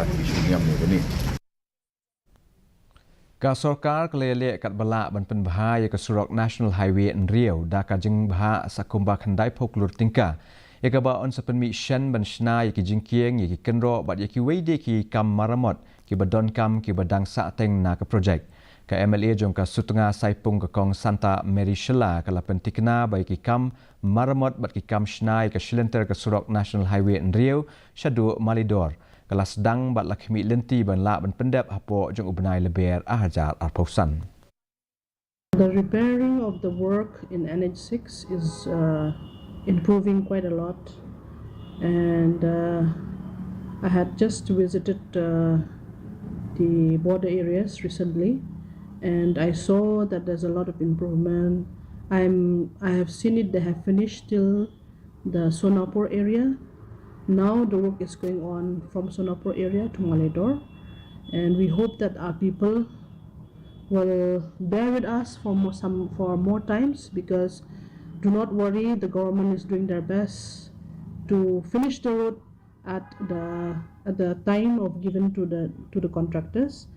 isu yang ni. Kasorkar kelele kat balak ban penbahaya ke Surok National Highway in Riau da kajeng bah sa Kumba khandai Klur Tyngka. Ya Kaba on sepenmi Shen ban Shna ya ki jingkieng ya ki kenro bat ya ki weide ki kam Maramot ki badon kam ki badang sa teng na ke projek. Ka MLA jong ka sutunga saipung ke kong Santa Mary Shela kala pentikna bai ki kam Maramot bat ki kam Shna ya ke Shilenter ke Surok National Highway in Riau syadu Malidor. Kala sedang bat lakhmi lenti ban la ban pendap hapo jong ubnai leber ahajar arposan. The repairing of the work in NH6 is improving quite a lot, and I had just visited the border areas recently, and I saw that there's a lot of improvement. I have seen it. They have finished till the Sonapur area. Now the work is going on from Sonapur area to Maledor, and we hope that our people will bear with us for more times, because do not worry, the government is doing their best to finish the road at the time of given to the contractors.